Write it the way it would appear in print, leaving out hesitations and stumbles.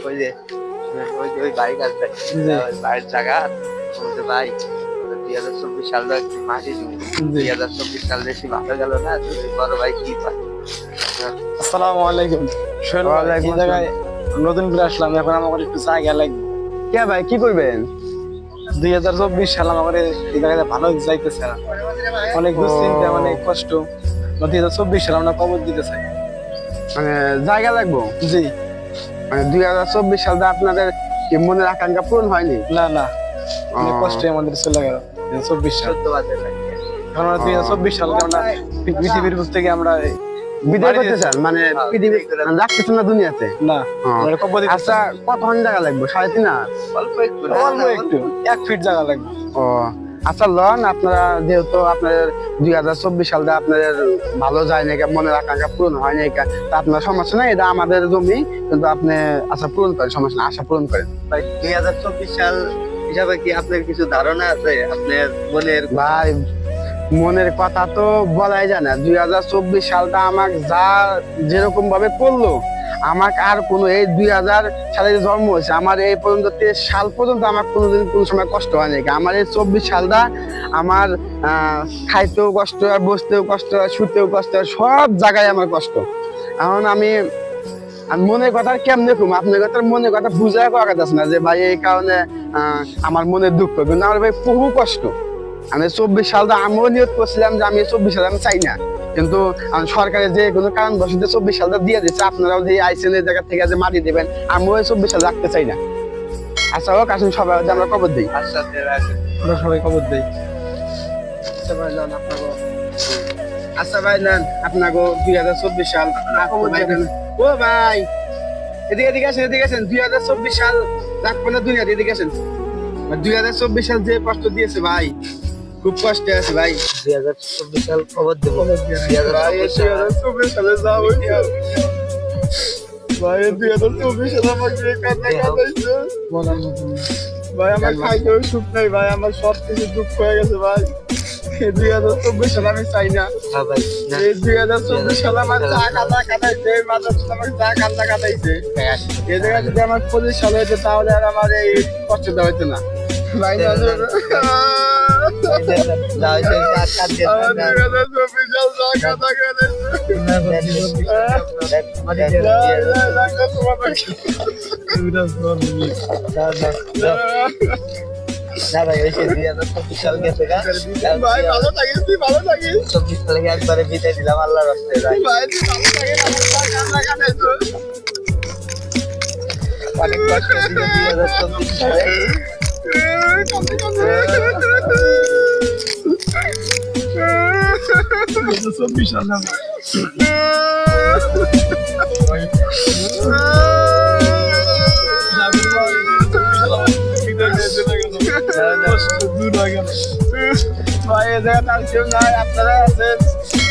ওই যে ওই বাড়ির কাছে ওই বাড়ির জায়গা বলতে ভাই 2024 সালটা একটু মাটি দিব 2024 সাল বেশি ভালো গেল না বড় ভাই কি পায়। আসসালামু আলাইকুম। সোহেল ভাই, এই জায়গায় নতুন করে আসলাম, এখন আমার একটু জায়গা লাগবে। কে ভাই কি করবেন? 2024 সাল আমার এই জায়গায় ভালো যাইতেছে না, অনেক দুশ্চিন্তা, অনেক কষ্ট। 2024 সাল আমরা কবর দিতে চাই। মানে জায়গা লাগবো? জি। মানে 2024 সালটা আপনাদের কি মনের আকাঙ্ক্ষা পূরণ হয়নি? না না, অনেক কষ্টে আমাদের চলে গেল 2024 সাল। এখন আমরা 2024 সালকে আমরা পৃথিবীর বুঝ থেকে আমরা বিদায় করতে চান? মানে পৃথিবী রাখতেছেন না দুনিয়াতে? না, আমরা কবর দিতে আচ্ছা, কতক্ষণ জায়গা লাগবে? 3.5 অল্প একটু অল্প একটু 1 ফিট জায়গা লাগবে। ও আচ্ছা, লন আপনারা যেহেতু আপনাদের 2024 সালটা আপনাদের ভালো যায় না, মনের আকাঙ্ক্ষা পূরণ হয় না, তা আপনার সমস্যা নাই, এটা আমাদের জমি, কিন্তু আপনি আশা পূরণ করেন, সমস্যা না, আশা পূরণ করেন। ভাই 2024 সাল হিসাবে কি আপনার কিছু ধারণা আছে আপনার মনের? ভাই মনের কথা তো বলাই যায় না। 2024 সালটা আমাকে যা যেরকম ভাবে করলো, আমাকে আর কোনো এই 2000 সালে যে জন্ম হয়েছে, আমার এই পর্যন্ত 23 সাল পর্যন্ত আমার কোনোদিন কোনো সময় কষ্ট হয়নি। আমার এই 24 সালটা আমার খাইতেও কষ্ট হয়, বসতেও কষ্ট হয়, শুতেও কষ্ট হয়, সব জায়গায় আমার কষ্ট। এখন আমি মনের কথা কেমনে কম, আপনার কথা মনের কথা বুঝাই করা যাচ্ছে না যে ভাই এই কারণে আমার মনের দুঃখ, কিন্তু আমার ভাই বহু কষ্ট। আমি 24 সালটা আমিও নিয়োগ করছিলাম যে আমি 24 সাল আমি চাই না, কিন্তু সরকারের যে কোনো কারণ বসে 24 সালটা দিয়ে দিচ্ছে। আপনারাও যে আইসেন এই জায়গা থেকে যে মাটি দেবেন, আমিও 24 সাল রাখতে চাই না। আচ্ছা হোক, আসুন সবাই আমরা কবর দিই। আমরা সবাই কবর দেই। আচ্ছা ভাই নেন আপনাকে 2024 সাল। ও ভাই এদিকে আসেন, এদিকে আসেন। 2024 সাল রাখবো না দুনিয়াতে, এদিকে আসেন। 2024 সাল যে কষ্ট দিয়েছে ভাই, খুব কষ্টে আছে ভাই। 2024 সাল খবর দেবো। 2024 সালে যাও ভাই, 2024 সালে আমাকে কান্না কাটাইছে ভাই, আমার খাইতেও সুখ নাই ভাই, আমার সব কিছু দুঃখ হয়ে গেছে ভাই। 2024 সাল আমি চাই না। এই 2024 সাল আমার চা কান্না কাটাইছে, মাথা আমার চা কান্না কাটাইছে। এই জায়গায় যদি আমার 25 সাল হইতো তাহলে আর আমার এই কষ্টটা হইতো না ভাই। না 2024 সাল চা কান্না ভাই, ভালো থাকিস, তুই ভালো থাকিস। 24 সালে একবারে বিদায় দিলাম আল্লাহর রাস্তায়। ভাই তুই ভালো থাকিস, আমার কান্না কাটাইছো। অনেক কষ্ট দিয়ে 2024 সালে। ভাই এ জায়গায় আর কেউ নাই, আপনারা আছেন।